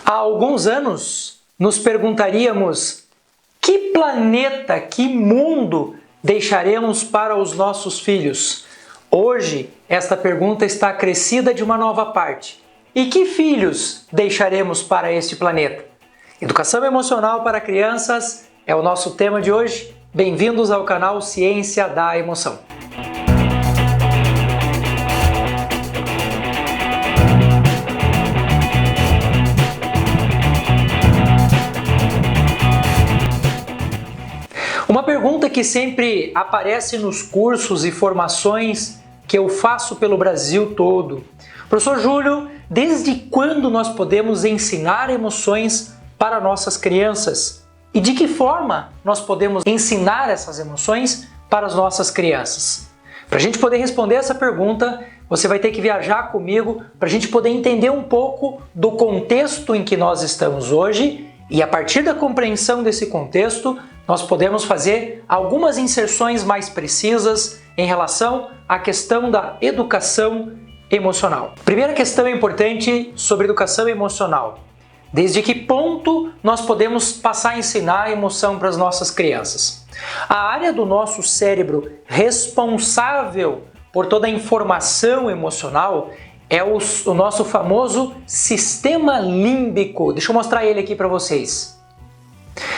Há alguns anos, nos perguntaríamos que planeta, que mundo deixaremos para os nossos filhos? Hoje, esta pergunta está acrescida de uma nova parte. E que filhos deixaremos para este planeta? Educação emocional para crianças é o nosso tema de hoje. Bem-vindos ao canal Ciência da Emoção. Uma pergunta que sempre aparece nos cursos e formações que eu faço pelo Brasil todo. Professor Júlio, desde quando nós podemos ensinar emoções para nossas crianças? E de que forma nós podemos ensinar essas emoções para as nossas crianças? Para a gente poder responder essa pergunta, você vai ter que viajar comigo para a gente poder entender um pouco do contexto em que nós estamos hoje e a partir da compreensão desse contexto, nós podemos fazer algumas inserções mais precisas em relação à questão da educação emocional. Primeira questão importante sobre educação emocional. Desde que ponto nós podemos passar a ensinar a emoção para as nossas crianças? A área do nosso cérebro responsável por toda a informação emocional é o nosso famoso sistema límbico. Deixa eu mostrar ele aqui para vocês.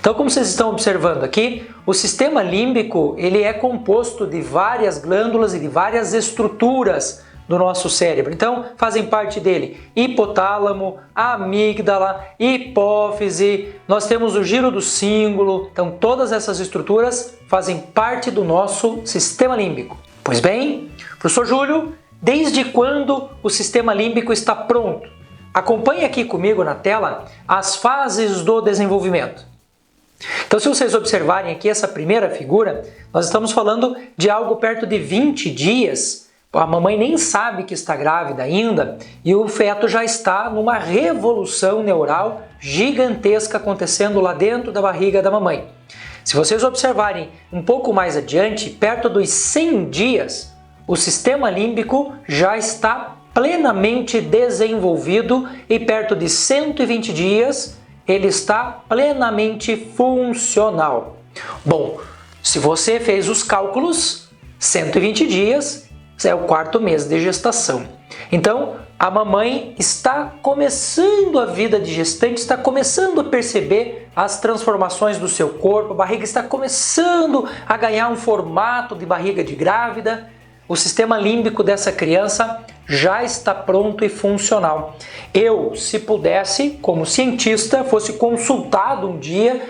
Então, como vocês estão observando aqui, o sistema límbico ele é composto de várias glândulas e de várias estruturas do nosso cérebro. Então, fazem parte dele hipotálamo, amígdala, hipófise, nós temos o giro do cíngulo. Então, todas essas estruturas fazem parte do nosso sistema límbico. Pois bem, professor Júlio, desde quando o sistema límbico está pronto? Acompanhe aqui comigo na tela as fases do desenvolvimento. Então, se vocês observarem aqui essa primeira figura, nós estamos falando de algo perto de 20 dias. A mamãe nem sabe que está grávida ainda e o feto já está numa revolução neural gigantesca acontecendo lá dentro da barriga da mamãe. Se vocês observarem um pouco mais adiante, perto dos 100 dias, o sistema límbico já está plenamente desenvolvido e perto de 120 dias ele está plenamente funcional. Bom, se você fez os cálculos, 120 dias é o 4º mês de gestação. Então, a mamãe está começando a vida de gestante, está começando a perceber as transformações do seu corpo, a barriga está começando a ganhar um formato de barriga de grávida. O sistema límbico dessa criança já está pronto e funcional. Eu, se pudesse, como cientista, fosse consultado um dia,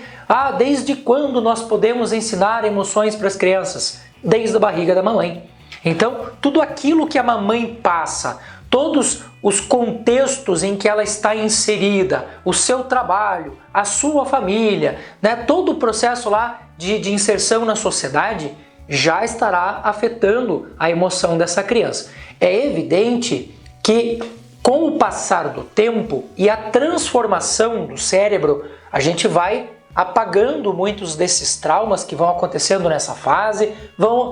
desde quando nós podemos ensinar emoções para as crianças? Desde a barriga da mamãe. Então, tudo aquilo que a mamãe passa, todos os contextos em que ela está inserida, o seu trabalho, a sua família, todo o processo lá de inserção na sociedade, já estará afetando a emoção dessa criança. É evidente que com o passar do tempo e a transformação do cérebro, a gente vai apagando muitos desses traumas que vão acontecendo nessa fase,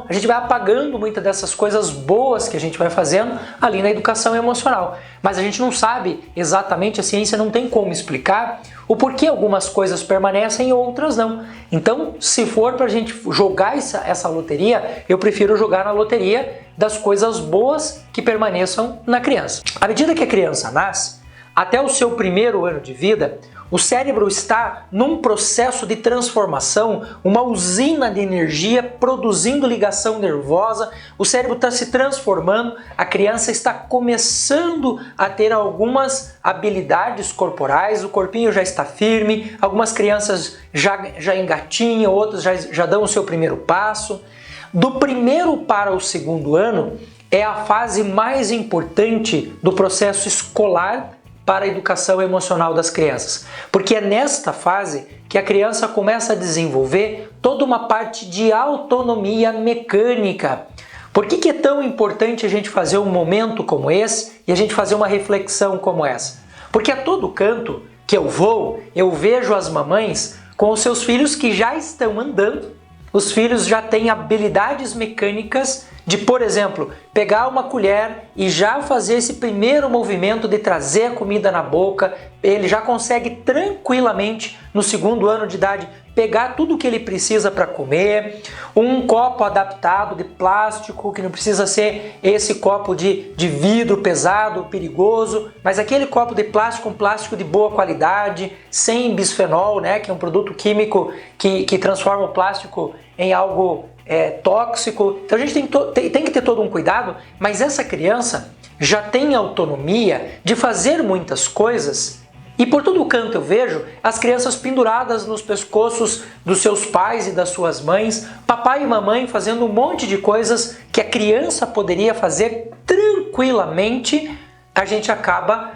a gente vai apagando muitas dessas coisas boas que a gente vai fazendo ali na educação emocional. Mas a gente não sabe exatamente, a ciência não tem como explicar o porquê algumas coisas permanecem e outras não. Então, se for para a gente jogar essa loteria, eu prefiro jogar na loteria das coisas boas que permaneçam na criança. À medida que a criança nasce, até o seu 1º ano de vida, o cérebro está num processo de transformação, uma usina de energia produzindo ligação nervosa, o cérebro está se transformando, a criança está começando a ter algumas habilidades corporais, o corpinho já está firme, algumas crianças já engatinham, outras já dão o seu primeiro passo. Do 1º para o 2º ano é a fase mais importante do processo escolar para a educação emocional das crianças, porque é nesta fase que a criança começa a desenvolver toda uma parte de autonomia mecânica. Por que é tão importante a gente fazer um momento como esse e a gente fazer uma reflexão como essa? Porque a todo canto que eu vou, eu vejo as mamães com os seus filhos que já estão andando, os filhos já têm habilidades mecânicas de, por exemplo, pegar uma colher e já fazer esse primeiro movimento de trazer a comida na boca. Ele já consegue tranquilamente, no segundo ano de idade, pegar tudo o que ele precisa para comer. Um copo adaptado de plástico, que não precisa ser esse copo de vidro pesado, perigoso, mas aquele copo de plástico, um plástico de boa qualidade, sem bisfenol, né, que é um produto químico que transforma o plástico em algo tóxico. Então a gente tem que ter todo um cuidado, mas essa criança já tem autonomia de fazer muitas coisas. E por todo canto eu vejo as crianças penduradas nos pescoços dos seus pais e das suas mães, papai e mamãe fazendo um monte de coisas que a criança poderia fazer tranquilamente. A gente acaba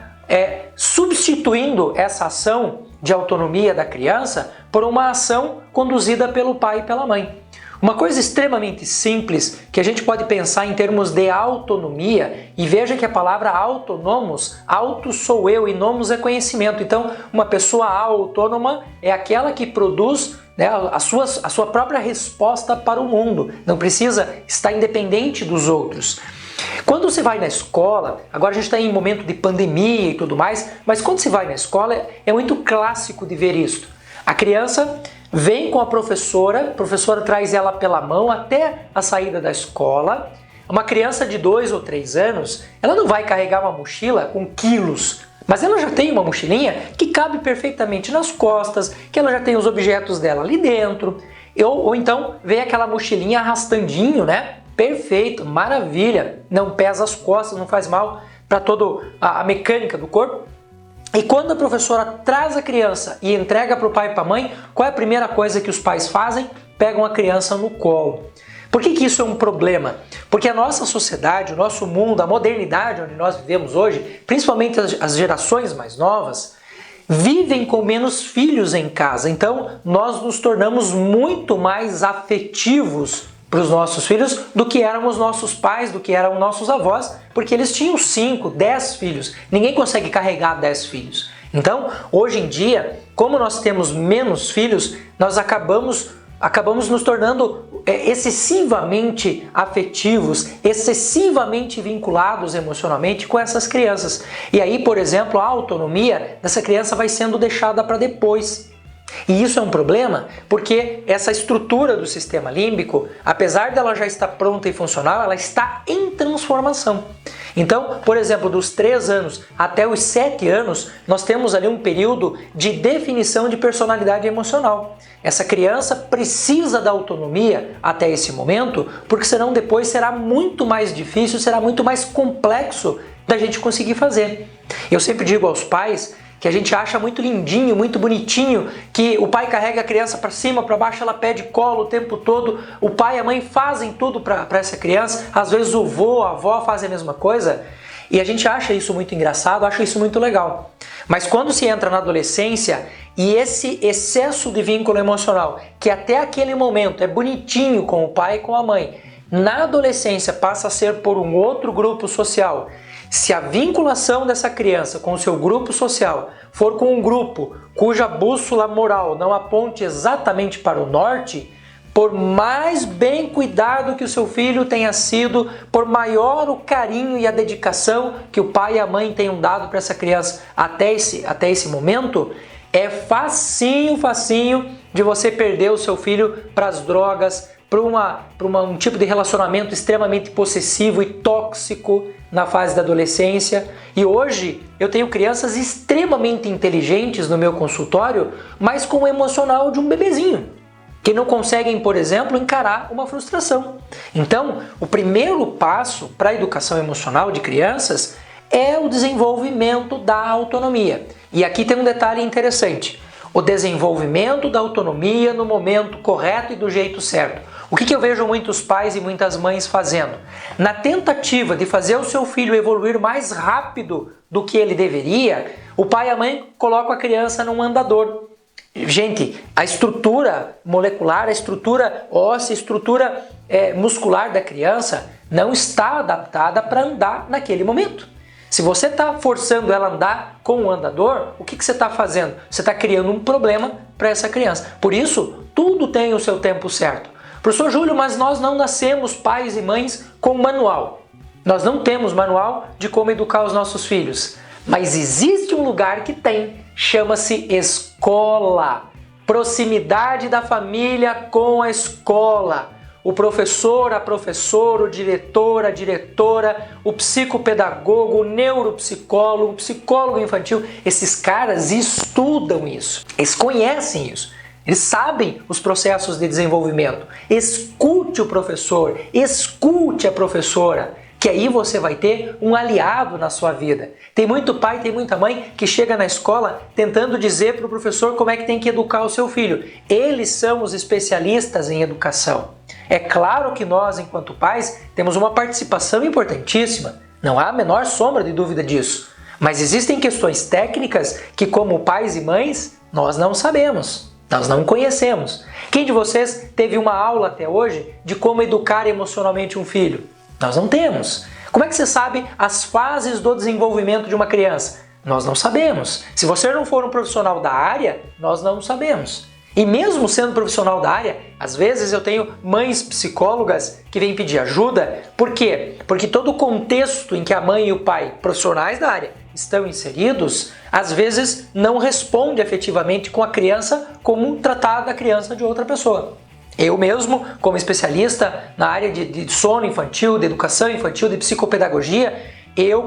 substituindo essa ação de autonomia da criança por uma ação conduzida pelo pai e pela mãe. Uma coisa extremamente simples que a gente pode pensar em termos de autonomia, e veja que a palavra autonomos, auto sou eu e nomos é conhecimento. Então, uma pessoa autônoma é aquela que produz, né, a sua própria resposta para o mundo, não precisa estar independente dos outros. Quando você vai na escola, agora a gente está em momento de pandemia e tudo mais, mas quando você vai na escola é muito clássico de ver isso. A criança vem com a professora traz ela pela mão até a saída da escola. Uma criança de 2 ou 3 anos, ela não vai carregar uma mochila com quilos, mas ela já tem uma mochilinha que cabe perfeitamente nas costas, que ela já tem os objetos dela ali dentro. Ou então vem aquela mochilinha arrastandinho, né? Perfeito, maravilha, não pesa as costas, não faz mal para toda a mecânica do corpo. E quando a professora traz a criança e entrega para o pai e para a mãe, qual é a primeira coisa que os pais fazem? Pegam a criança no colo. Por que isso é um problema? Porque a nossa sociedade, o nosso mundo, a modernidade onde nós vivemos hoje, principalmente as gerações mais novas, vivem com menos filhos em casa. Então, nós nos tornamos muito mais afetivos para os nossos filhos do que éramos nossos pais, do que eram nossos avós, porque eles tinham 5, 10 filhos. Ninguém consegue carregar 10 filhos. Então, hoje em dia, como nós temos menos filhos, nós acabamos nos tornando excessivamente afetivos, excessivamente vinculados emocionalmente com essas crianças. E aí, por exemplo, a autonomia dessa criança vai sendo deixada para depois. E isso é um problema porque essa estrutura do sistema límbico, apesar dela já estar pronta e funcional, ela está em transformação. Então, por exemplo, dos 3 anos até os 7 anos, nós temos ali um período de definição de personalidade emocional. Essa criança precisa da autonomia até esse momento, porque senão depois será muito mais difícil, será muito mais complexo da gente conseguir fazer. Eu sempre digo aos pais que a gente acha muito lindinho, muito bonitinho, que o pai carrega a criança para cima, para baixo, ela pede colo o tempo todo, o pai e a mãe fazem tudo para essa criança, às vezes o vô, a avó fazem a mesma coisa, e a gente acha isso muito engraçado, acha isso muito legal. Mas quando se entra na adolescência e esse excesso de vínculo emocional, que até aquele momento é bonitinho com o pai e com a mãe, na adolescência passa a ser por um outro grupo social. Se a vinculação dessa criança com o seu grupo social for com um grupo cuja bússola moral não aponte exatamente para o norte, por mais bem cuidado que o seu filho tenha sido, por maior o carinho e a dedicação que o pai e a mãe tenham dado para essa criança até esse momento, é facinho de você perder o seu filho para as drogas, para um tipo de relacionamento extremamente possessivo e tóxico na fase da adolescência. E hoje eu tenho crianças extremamente inteligentes no meu consultório, mas com o emocional de um bebezinho, que não conseguem, por exemplo, encarar uma frustração. Então, o primeiro passo para a educação emocional de crianças é o desenvolvimento da autonomia. E aqui tem um detalhe interessante: o desenvolvimento da autonomia no momento correto e do jeito certo. O que eu vejo muitos pais e muitas mães fazendo? Na tentativa de fazer o seu filho evoluir mais rápido do que ele deveria, o pai e a mãe colocam a criança num andador. Gente, a estrutura molecular, a estrutura óssea, a estrutura muscular da criança não está adaptada para andar naquele momento. Se você está forçando ela a andar com o andador, o que você está fazendo? Você está criando um problema para essa criança. Por isso, tudo tem o seu tempo certo. Professor Júlio, mas nós não nascemos pais e mães com manual. Nós não temos manual de como educar os nossos filhos. Mas existe um lugar que tem, chama-se escola. Proximidade da família com a escola. O professor, a professora, o diretor, a diretora, o psicopedagogo, o neuropsicólogo, o psicólogo infantil, esses caras estudam isso, eles conhecem isso, eles sabem os processos de desenvolvimento. Escute o professor, escute a professora, que aí você vai ter um aliado na sua vida. Tem muito pai, tem muita mãe que chega na escola tentando dizer para o professor como é que tem que educar o seu filho. Eles são os especialistas em educação. É claro que nós, enquanto pais, temos uma participação importantíssima. Não há a menor sombra de dúvida disso. Mas existem questões técnicas que, como pais e mães, nós não sabemos. Nós não conhecemos. Quem de vocês teve uma aula até hoje de como educar emocionalmente um filho? Nós não temos. Como é que você sabe as fases do desenvolvimento de uma criança? Nós não sabemos. Se você não for um profissional da área, nós não sabemos. E mesmo sendo profissional da área, às vezes eu tenho mães psicólogas que vêm pedir ajuda. Por quê? Porque todo o contexto em que a mãe e o pai, profissionais da área, estão inseridos, às vezes não responde efetivamente com a criança como tratar da criança de outra pessoa. Eu mesmo, como especialista na área de sono infantil, de educação infantil, de psicopedagogia,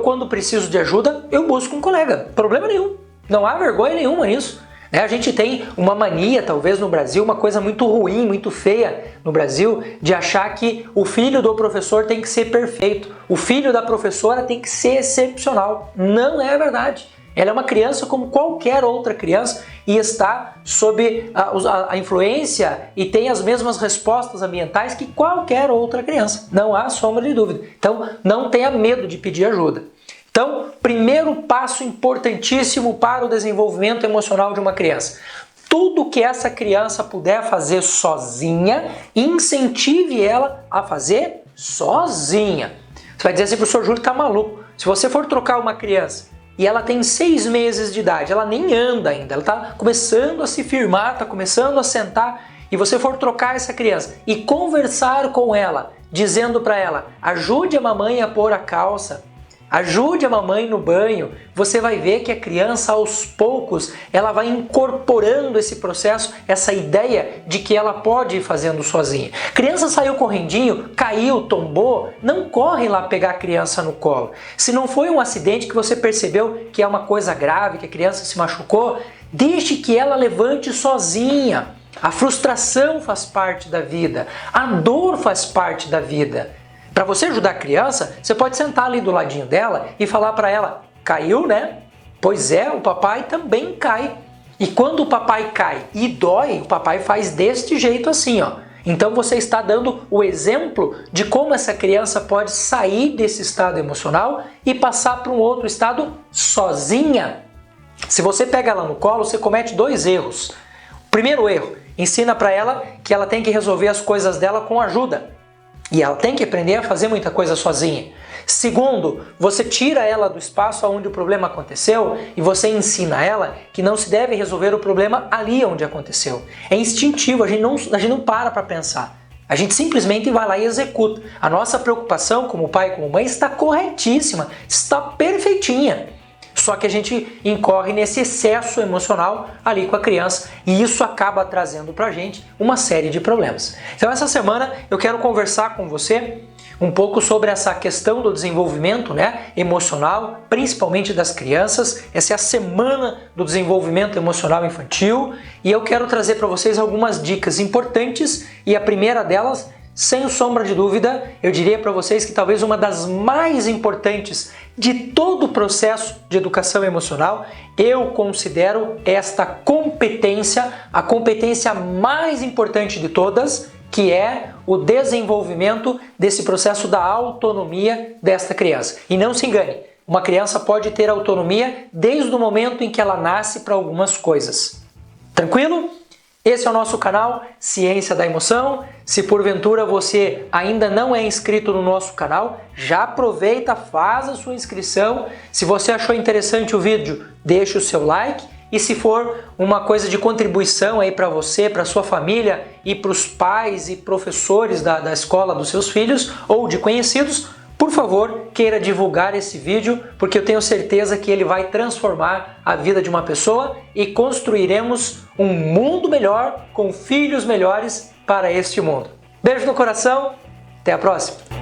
quando preciso de ajuda, eu busco um colega. Problema nenhum. Não há vergonha nenhuma nisso. A gente tem uma mania, talvez no Brasil, uma coisa muito ruim, muito feia no Brasil, de achar que o filho do professor tem que ser perfeito. O filho da professora tem que ser excepcional. Não é verdade. Ela é uma criança como qualquer outra criança e está sob a influência e tem as mesmas respostas ambientais que qualquer outra criança. Não há sombra de dúvida. Então, não tenha medo de pedir ajuda. Então, primeiro passo importantíssimo para o desenvolvimento emocional de uma criança. Tudo que essa criança puder fazer sozinha, incentive ela a fazer sozinha. Você vai dizer assim, professor Júlio está maluco. Se você for trocar uma criança e ela tem 6 meses de idade, ela nem anda ainda, ela está começando a se firmar, está começando a sentar, e você for trocar essa criança e conversar com ela, dizendo para ela, ajude a mamãe a pôr a calça, ajude a mamãe no banho, você vai ver que a criança aos poucos ela vai incorporando esse processo, essa ideia de que ela pode ir fazendo sozinha. Criança saiu correndinho, caiu, tombou, não corre lá pegar a criança no colo. Se não foi um acidente que você percebeu que é uma coisa grave, que a criança se machucou, deixe que ela levante sozinha. A frustração faz parte da vida, a dor faz parte da vida. Para você ajudar a criança, você pode sentar ali do ladinho dela e falar para ela, caiu, né? Pois é, o papai também cai. E quando o papai cai e dói, o papai faz deste jeito assim, ó. Então você está dando o exemplo de como essa criança pode sair desse estado emocional e passar para um outro estado sozinha. Se você pega ela no colo, você comete 2 erros. O primeiro erro, ensina para ela que ela tem que resolver as coisas dela com ajuda. E ela tem que aprender a fazer muita coisa sozinha. Segundo, você tira ela do espaço onde o problema aconteceu e você ensina ela que não se deve resolver o problema ali onde aconteceu. É instintivo, a gente não para pensar. A gente simplesmente vai lá e executa. A nossa preocupação como pai e como mãe está corretíssima, está perfeitinha. Só que a gente incorre nesse excesso emocional ali com a criança e isso acaba trazendo pra gente uma série de problemas. Então essa semana eu quero conversar com você um pouco sobre essa questão do desenvolvimento, emocional, principalmente das crianças. Essa é a semana do desenvolvimento emocional infantil e eu quero trazer para vocês algumas dicas importantes e a primeira delas, sem sombra de dúvida, eu diria para vocês que talvez uma das mais importantes de todo o processo de educação emocional, eu considero esta competência, a competência mais importante de todas, que é o desenvolvimento desse processo da autonomia desta criança. E não se engane, uma criança pode ter autonomia desde o momento em que ela nasce para algumas coisas. Tranquilo? Esse é o nosso canal Ciência da Emoção. Se porventura você ainda não é inscrito no nosso canal, já aproveita, faz a sua inscrição. Se você achou interessante o vídeo, deixe o seu like E se for uma coisa de contribuição aí para você, para sua família e para os pais e professores da escola dos seus filhos ou de conhecidos, por favor, queira divulgar esse vídeo, porque eu tenho certeza que ele vai transformar a vida de uma pessoa e construiremos um mundo melhor com filhos melhores para este mundo. Beijo no coração, até a próxima!